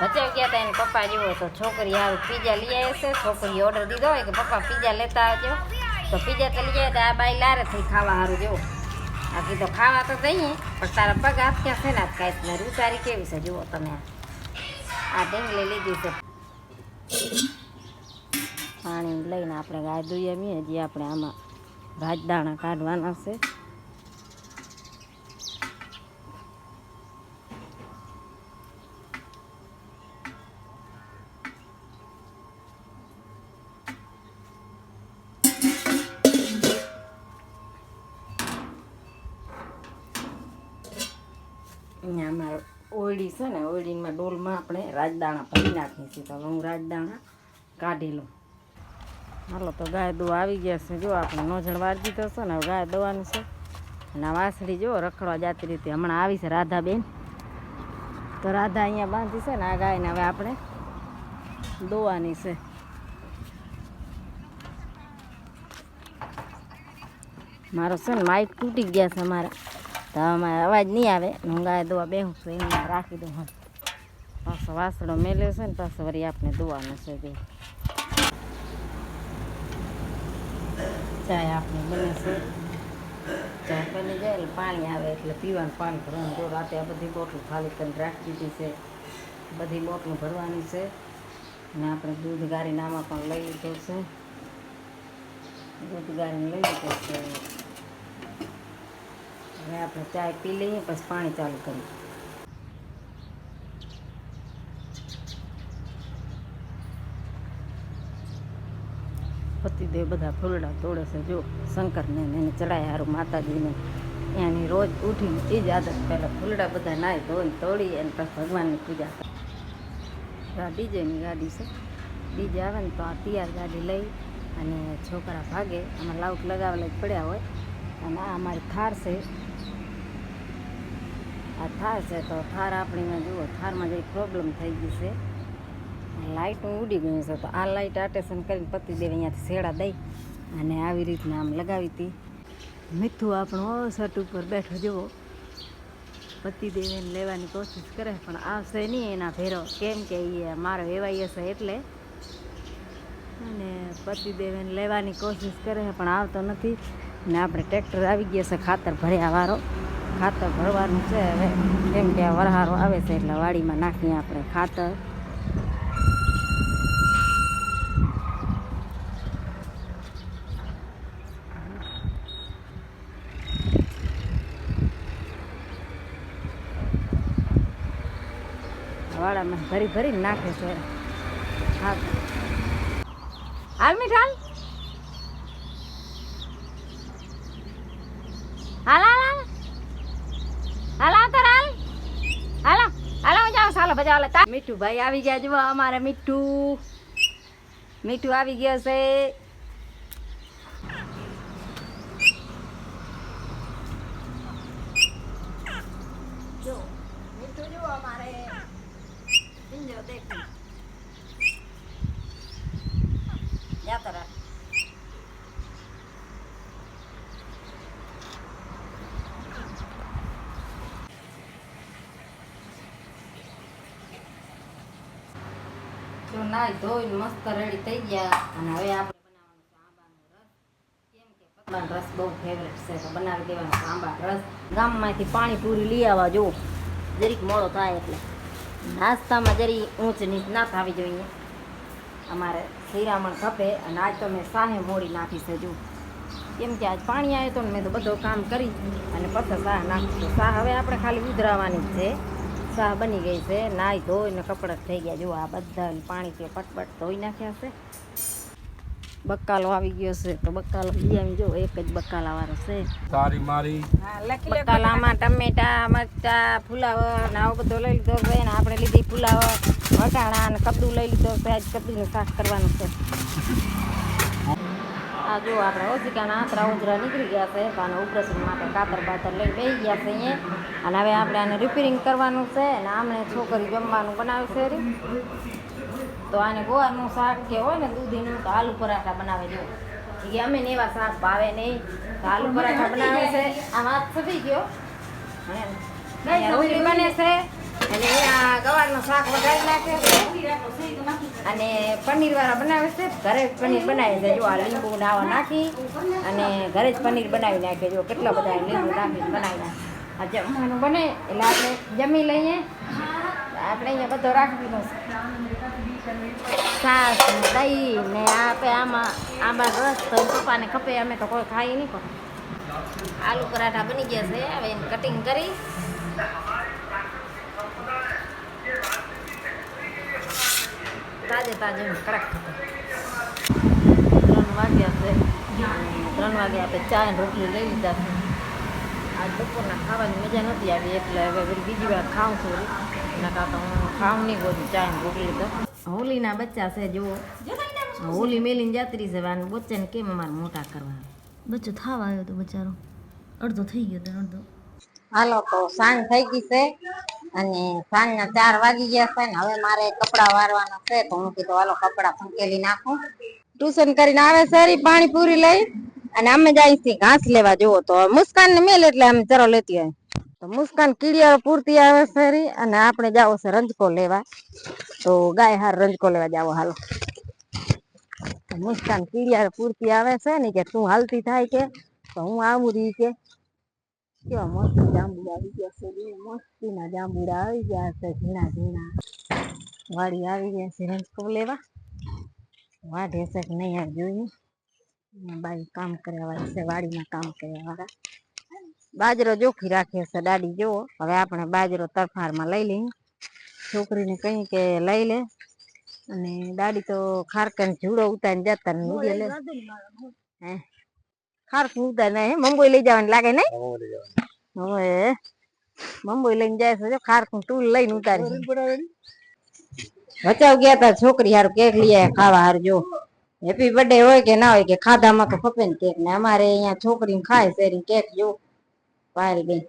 ભચાઈ ગયા હતા એને પપ્પા જેવો તો છોકરી હારું પીઝા લઈ આવે છે. છોકરી ઓર્ડર દીધો હોય કે પપ્પા પીઝા લેતા આવજો, તો પીઝા તો લઈ આવે. આ બાઈ લારે થઈ ખાવા સારું જેવો. બાકી તો ખાવા તો જઈએ પણ તારા પગ હાથ ક્યાં છે ને આજ કાંઈ ને રૂતારી કેવી છે જુઓ તમે. આ ઢીંગલી લીધી છે. પાણી લઈને આપણે ગાય દોઈએ મીએ જે આપણે આમાં રાજદાણા કાઢવાના છે. અહીંયા અમારે ઓયડી છે ને, ઓયડીમાં ડોલમાં આપણે રાજદાણા ભરી નાખીએ છીએ. તો હું રાજદાણા કાઢી લઉં. હાલો તો ગાય દવા આવી ગયા છે. જો આપણે નોજણ વાળી દીધો છે ને, હવે ગાય દવાનું છે. અને આ વાસળી જો રખડવા જાતી રીતે હમણાં આવી છે રાધાબેન. તો રાધા અહીંયા બાંધી છે ને આ ગાયને હવે આપણે દોવાની છે. મારો છે ને માઇક તૂટી ગયા છે અમારા, તો અમારે અવાજ નહીં આવે. હું ગાય દવા બેહું છું એને રાખી દઉં. હા પાછો વાસળો મેલ્યો છે ને, પાછો વળી આપણે દોવાનું છે. બે ચાય આપણે બને છે. ચાય બની જાય એટલે પાણી આવે એટલે પીવાનું પાણી ભરવાનું. જો રાતે આ બધી બોટલ ખાલી કરીને રાખી દીધી છે. બધી બોટલું ભરવાની છે. અને આપણે દૂધ ગારીને આમાં પણ લઈ લીધું છે. દૂધ ગારીને લઈ લીધું છે. હવે આપણે ચાય પી લઈએ પછી પાણી ચાલુ કરીએ. પતિદેવ બધા ફૂલડા તોડે છે. જો શંકરને એને ચડાય સારું માતાજીને એની રોજ ઉઠીને એ જ આદત. પહેલાં ફૂલડા બધા નાહી ધોઈને તોડી અને પછી ભગવાનની પૂજા કરે. આ ડીજેની ગાડી છે. ડીજે આવે ને તો આ તૈયાર ગાડી લઈ અને છોકરા ભાગે. આમાં લાઉટ લગાવેલા જ પડ્યા હોય. અને આ અમારી થાર છે. આ થાર છે તો થાર આપણીમાં જુઓ થારમાં જઈ પ્રોબ્લેમ થઈ ગઈ છે. લાઇટ ઉડી ગયું છે. તો આ લાઇટ આટેશન કરીને પતિદેવ અહીંયાથી શેડા દઈ અને આવી રીતના આમ લગાવી હતી. મીઠું આપણું સટ ઉપર બેઠો જુઓ. પતિદેવ એને લેવાની કોશિશ કરે પણ આવશે નહીં એના ભેરો, કેમ કે એ મારો એવાઈ હશે એટલે. અને પતિદેવ એને લેવાની કોશિશ કરે પણ આવતો નથી. ને આપણે ટ્રેક્ટર આવી ગયા છે ખાતર ભર્યા વાળો. ખાતર ભરવાનું છે હવે, કેમ કે આ વરહારો આવે છે એટલે વાડીમાં નાખીએ આપણે ખાતર. વાડામાં ભરી ભરીને નાખે છે. હા હાલ મીઠાલ હાલ હાલ હાલ હાલ આવતર હાલ હાલો હાલો જાઓ ચાલો બધા હાલો. મીઠું ભાઈ આવી ગયા જુઓ અમારે. મીઠું મીઠું આવી ગયો છે. જો મીઠું જુઓ અમારે પિંજો દેખો જાતો રાખ. તો નાઈ ધોઈને મસ્ત રેડી થઈ ગયા. અને હવે આપણે બનાવવાનું છે આંબાનો રસ. કેમ કે પતલાનો રસ બહુ ફેવરેટ છે તો બનાવી દેવાનો છે આંબાનો રસ. ગામમાંથી પાણીપુરી લઈ આવવા જો જરીક મોડો થાય એટલે. નાસ્તામાં જરી ઊંચ નીચ ના થવી જોઈએ. અમારે શિરામણ ખપે અને આજ તો મેં સાહે મોડી નાખી છે. જો કેમ કે આજ પાણી આવે તો ને મેં તો બધું કામ કરી અને પછી સાહ નાખી. સાહ હવે આપણે ખાલી ઉધરાવાની જ છે. સાહ બની ગઈ છે. નાહી ધોઈને કપડાં થઈ ગયા. જો આ બધા પાણીથી પટપટ ધોઈ નાખ્યા છે. બકાલો આવી ગયો છે તો બકાલો લઈ આવી. જો એક જ બકાલા વાળો છે. તારી મારી બકાલામાં ટમેટા મરચા ફુલાવર ને આવો બધો લઈ લીધો છે. ને આપણે લીધી ફુલાવર વટાણા અને કદ્દુ લઈ લીધો છે. આજ કદ્દુનું શાક કરવાનું છે. આ જો આપણે ઓશિકાના આંતરા ઉંજરા નીકળી ગયા છે તો આને ઓપરેશન માટે કાતર બાતર લઈને બેસી ગયા છે અહીંયા. અને હવે આપણે આને રિપેરિંગ કરવાનું છે. અને આમને છોકરી જમવાનું બનાવશે. તો આને ગોળનું શાક કે હોય ને દૂધીનું તો આલુ પરાઠા બનાવે. જો કે અમે ને એવા શાક ભાવે નહીં તો આલુ પરાઠા બનાવે છે. આ વાત સડી ગયો. રોટલી બને છે અને અહીંયા ગવારનું શાક વઘારી નાખે અને પનીર વાળા બનાવે છે. ઘરે જ પનીર બનાવે છે. જો આ લીંબુ નાવા નાખી અને ઘરે જ પનીર બનાવી નાખે. જો કેટલા બધા લીંબુ નાખીને બનાવી નાખે. આ જમવાનું બને એટલે આપણે જમી લઈએ. આપણે અહીંયા બધો રાખી દીધો છાશ ને દહીં ને આપે આમાં રસ તો પપ્પાને ખપે. અમે તો કોઈ ખાઈ નહીં. પણ આલુ પરાઠા બની ગયા છે. હવે એને કટિંગ કરી તાજે કડક 3 વાગ્યા છે. 3 વાગે આપણે ચા અને રોટલી લઈ લીધા છે. આ બપોરના ખાવાની મજા નથી આવી એટલે હવે બીજી વાર ખાઉં છું. એના કારણે હું ખાઉં નહીં બધું ચા અને રોટલી. તો હોલીના બચ્ચા છે. જુઓ હોલી મેલીને જાત્રી છે. અને બચ્ચાને કેમ અમારે મોટા કરવા બચ્ચો થાવ આવ્યો તો બચારો અડધો થઈ ગયો તો અડધો. હાલો તો સાંજ થઈ ગઈ છે અને સાંજના 4 વાગી ગયા છે ને હવે મારે કપડા વારવાના છે. તો હું કીધું હાલો કપડા ફંકેલી નાખું. ટ્યુશન કરીને આવે સારી પાણી પૂરી લઈ અને અમે જાય છે ઘાસ લેવા. જુઓ તો મુસ્કાન ને મેલ એટલે અમે ચરો લેતી હોય તો મુસ્કાન કીડિયારો પૂરતી આવે સારી અને આપણે જાવો છે રંજકો લેવા. તો ગાય હાર રંજકો લેવા જાવો. હાલો મુસ્કાન કીડિયારો પૂરતી આવે છે ને કે તું હાલતી થાય કે તો હું આવું રહી કે કેવા મસ્ત જાંબુ આવી ગયા છે. મસ્તીના જાંબુડા આવી ગયા છે. ઝીણા ઝીણા વાડી આવી ગયા છે રંજકો લેવા. વાઢે છે કે નહીં આવી જોઈએ. બાઈ કામ કર્યા વાળી છે. વાડીમાં કામ કર્યા વાળા બાજરો જોખી રાખે છે. દાડી જુઓ હવે આપણે બાજરો તરફારમાં લઈ લઈએ. છોકરીને કહી કે લઈ લે અને દાડી તો ખારકન જુડો ઉતારીને જતા લે હે ખારકું ઉતારીને હે મુંબઈ લઈ જવાનું લાગે નહીં. હવે મુંબઈ લઈને જાય છે. જો ખારકું ટૂલ લઈને ઉતારી બચાવ ગયા તા છોકરી હારું કેક લઈ આવ્યા ખાવા હારું. જો હેપી બર્થડે હોય કે ના હોય કે ખાધામાં તો ખપે ને કેક ને અમારે અહીંયા છોકરી ખાય શેરી કેક. જો પાયલ ગઈ